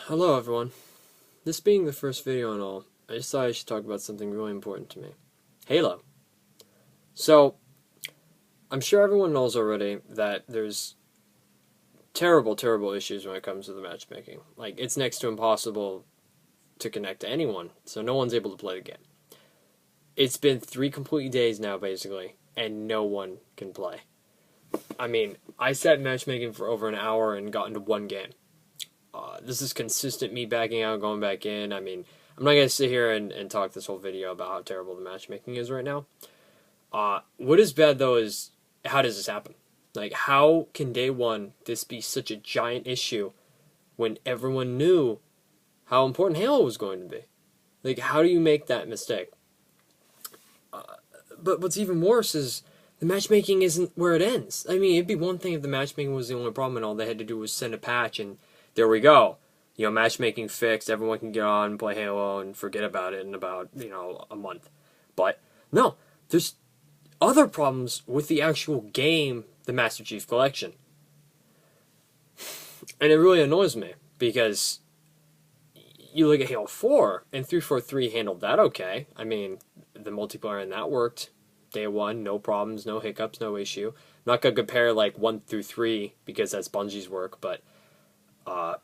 Hello everyone. This being the first video and all, I just thought I should talk about something really important to me. Halo. So, I'm sure everyone knows already that there's terrible, terrible issues when it comes to the matchmaking. Like, it's next to impossible to connect to anyone, so no one's able to play the game. It's been 3 complete days now, basically, and no one can play. I mean, I sat matchmaking for over an hour and got into one game. This is consistent me backing out, going back in. I mean, I'm not going to sit here and talk this whole video about how terrible the matchmaking is right now. What is bad, though, is how does this happen? Like, how can day one this be such a giant issue when everyone knew how important Halo was going to be? Like, how do you make that mistake? But what's even worse is the matchmaking isn't where it ends. I mean, it'd be one thing if the matchmaking was the only problem and all they had to do was send a patch and there we go. You know, matchmaking fixed, everyone can get on, play Halo, and forget about it in about, a month. But, no, there's other problems with the actual game, the Master Chief Collection. And it really annoys me, because you look at Halo 4, and 343 handled that okay. I mean, the multiplayer in that worked. Day one, no problems, no hiccups, no issue. I'm not going to compare, 1 through 3, because that's Bungie's work, but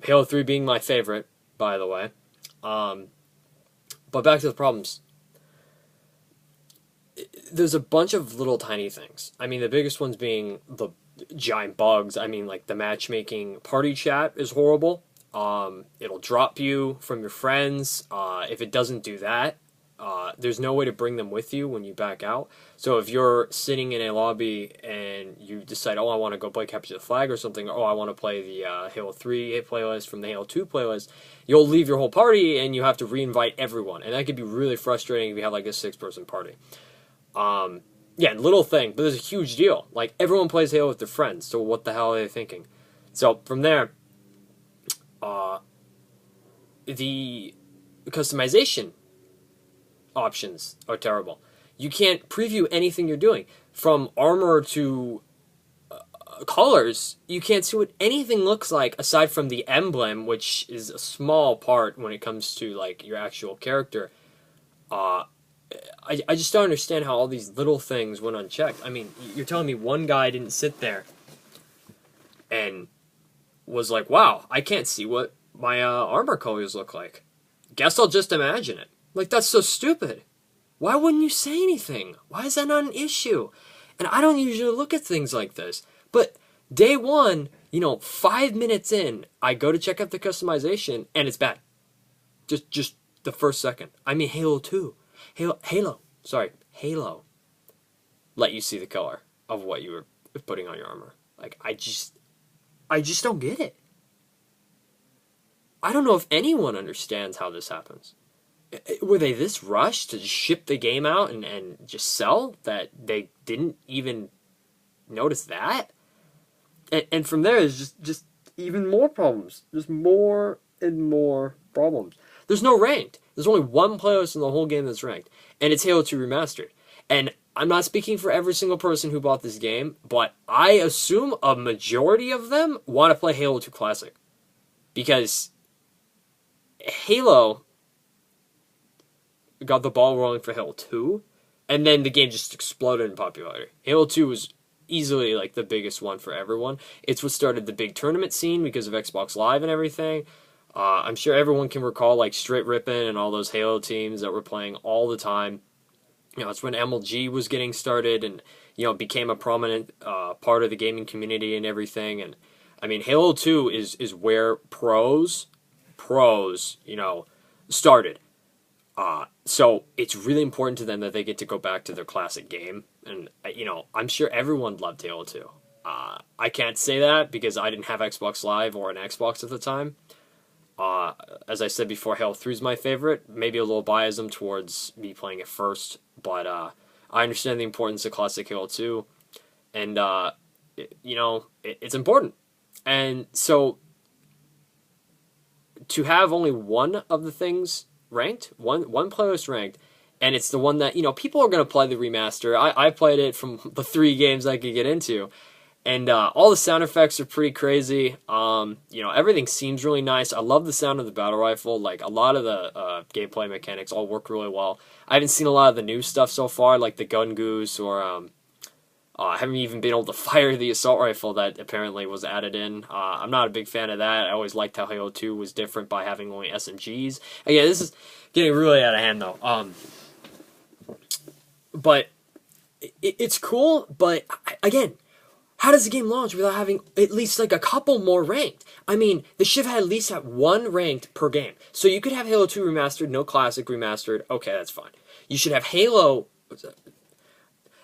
Halo 3 being my favorite, by the way. But back to the problems. There's a bunch of little tiny things. I mean, the biggest ones being the giant bugs. I mean, the matchmaking party chat is horrible. It'll drop you from your friends. If it doesn't do that, there's no way to bring them with you when you back out. So if you're sitting in a lobby and you decide, oh, I want to go play Capture the Flag or something, or oh, I want to play the Halo 3 playlist from the Halo 2 playlist, you'll leave your whole party and you have to re-invite everyone. And that could be really frustrating if you have a 6-person party. Yeah, little thing, but there's a huge deal. Everyone plays Halo with their friends, so what the hell are they thinking? So from there, the customization options are terrible. You can't preview anything you're doing. From armor to colors, you can't see what anything looks like aside from the emblem, which is a small part when it comes to your actual character. I just don't understand how all these little things went unchecked. I mean, you're telling me one guy didn't sit there and was like, wow, I can't see what my armor colors look like. Guess I'll just imagine it. That's so stupid. Why wouldn't you say anything? Why is that not an issue? And I don't usually look at things like this. But day one, 5 minutes in, I go to check out the customization, and it's bad. Just the first second. I mean, Halo 2. Halo. Let you see the color of what you were putting on your armor. I just don't get it. I don't know if anyone understands how this happens. Were they this rushed to just ship the game out and just sell that they didn't even notice that? And from there is just even more problems. There's more and more problems. There's no ranked. There's only one playlist in the whole game that's ranked, and it's Halo 2 Remastered. And I'm not speaking for every single person who bought this game, but I assume a majority of them want to play Halo 2 Classic. Because Halo got the ball rolling for Halo 2, and then the game just exploded in popularity. Halo 2 was easily the biggest one for everyone. It's what started the big tournament scene because of Xbox Live and everything. I'm sure everyone can recall Straight Rippin' and all those Halo teams that were playing all the time. It's when MLG was getting started and became a prominent part of the gaming community and everything. And I mean, Halo 2 is where pros started. So it's really important to them that they get to go back to their classic game. And, I'm sure everyone loved Halo 2. I can't say that because I didn't have Xbox Live or an Xbox at the time. As I said before, Halo 3 is my favorite. Maybe a little biased towards me playing it first. But I understand the importance of classic Halo 2. And, it's important. And so to have only one of the things ranked, one playlist ranked, and it's the one that, people are going to play the remaster. I played it from the 3 games I could get into, And all the sound effects are pretty crazy. You know, everything seems really nice. I love the sound of the battle rifle. Like, a lot of the gameplay mechanics all work really well. I haven't seen a lot of the new stuff so far, like the gun goose, or I haven't even been able to fire the assault rifle that apparently was added in. I'm not a big fan of that. I always liked how Halo 2 was different by having only SMGs. Again, this is getting really out of hand, though. But it's cool, but again, how does the game launch without having at least like a couple more ranked? I mean, they should have at least had one ranked per game. So you could have Halo 2 remastered, no classic remastered. Okay, that's fine. You should have Halo.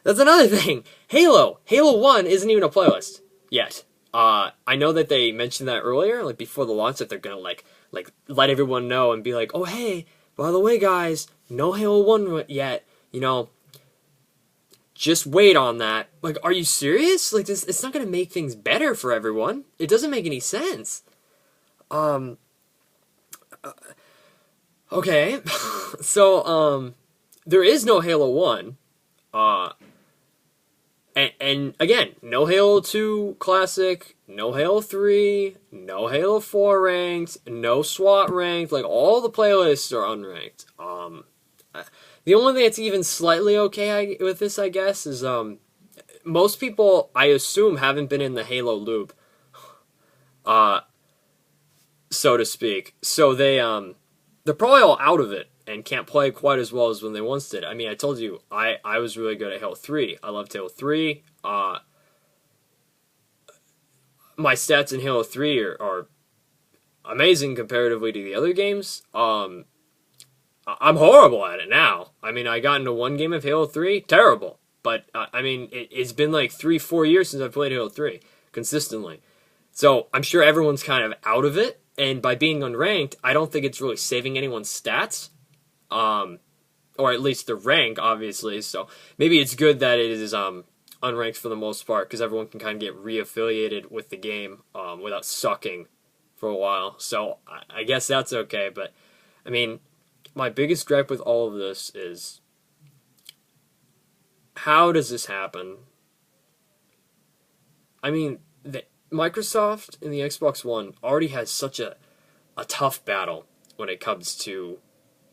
That's another thing. Halo 1 isn't even a playlist yet. I know that they mentioned that earlier, like before the launch, that they're gonna like let everyone know and be like, oh hey, by the way, guys, no Halo 1 yet. You know, just wait on that. Like, are you serious? Like, this, it's not gonna make things better for everyone. It doesn't make any sense. Okay, so there is no Halo 1. And again, no Halo 2 Classic, no Halo 3, no Halo 4 ranked, no SWAT ranked. Like, all the playlists are unranked. The only thing that's even slightly okay with this, I guess, is most people, I assume, haven't been in the Halo loop, so to speak. So they're probably all out of it and can't play quite as well as when they once did. I mean, I told you, I was really good at Halo 3. I loved Halo 3. My stats in Halo 3 are amazing comparatively to the other games. I'm horrible at it now. I mean, I got into one game of Halo 3, terrible. But, I mean, it's been like 3-4 years since I've played Halo 3, consistently. So, I'm sure everyone's kind of out of it, and by being unranked, I don't think it's really saving anyone's stats. Or at least the rank, obviously. So maybe it's good that it is unranked for the most part, because everyone can kind of get reaffiliated with the game without sucking for a while. So I guess that's okay. But I mean, my biggest gripe with all of this is, how does this happen? I mean, Microsoft and the Xbox One already has such a tough battle when it comes to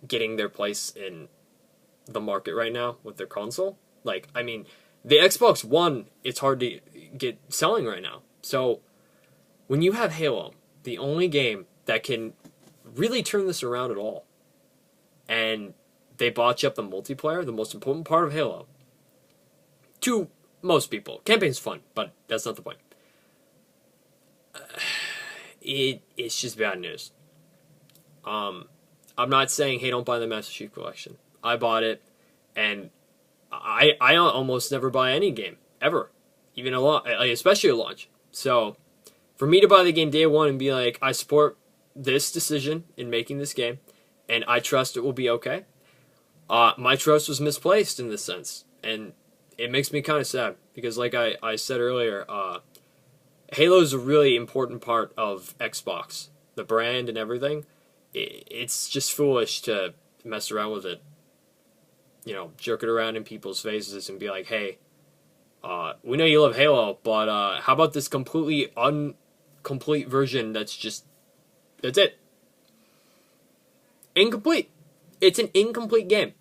getting their place in the market right now with their console. Like, I mean, the Xbox One, it's hard to get selling right now. So, when you have Halo, the only game that can really turn this around at all, and they botch up the multiplayer, the most important part of Halo, to most people. Campaign's fun, but that's not the point. It's just bad news. I'm not saying, hey, don't buy the Master Chief Collection. I bought it, and I almost never buy any game, ever. Even especially a launch. So, for me to buy the game day one and be like, I support this decision in making this game, and I trust it will be okay, my trust was misplaced in this sense. And it makes me kind of sad, because like I said earlier, Halo is a really important part of Xbox. The brand and everything. It's just foolish to mess around with it. You know, jerk it around in people's faces and be like, hey, we know you love Halo, but how about this completely incomplete version that's it. Incomplete. It's an incomplete game.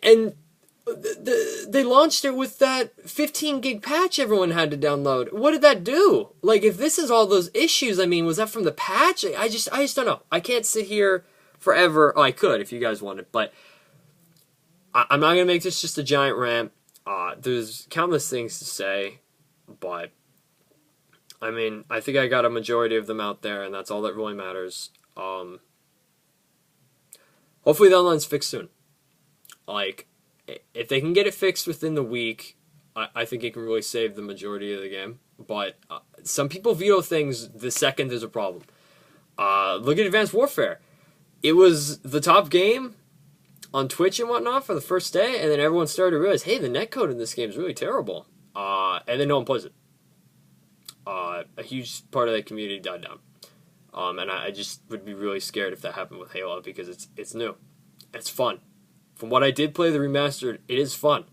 And they launched it with that 15 gig patch everyone had to download. What did that do? Like, if this is all those issues, I mean, was that from the patch? I just don't know. I can't sit here forever. Oh, I could if you guys wanted, but I'm not going to make this just a giant rant. There's countless things to say, but I mean, I think I got a majority of them out there, and that's all that really matters. Hopefully the online's fixed soon. Like, if they can get it fixed within the week, I think it can really save the majority of the game. But some people veto things the second there's a problem. Look at Advanced Warfare. It was the top game on Twitch and whatnot for the first day, and then everyone started to realize, hey, the netcode in this game is really terrible. And then no one plays it. A huge part of that community died down. And I just would be really scared if that happened with Halo, because it's new. It's fun. From what I did play the remastered, it is fun.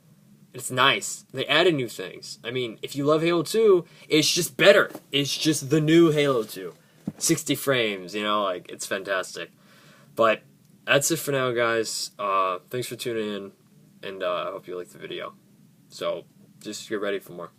It's nice. They added new things. I mean, if you love Halo 2, it's just better. It's just the new Halo 2. 60 frames, you know, like, it's fantastic. But that's it for now, guys. Thanks for tuning in, and I hope you liked the video. So, just get ready for more.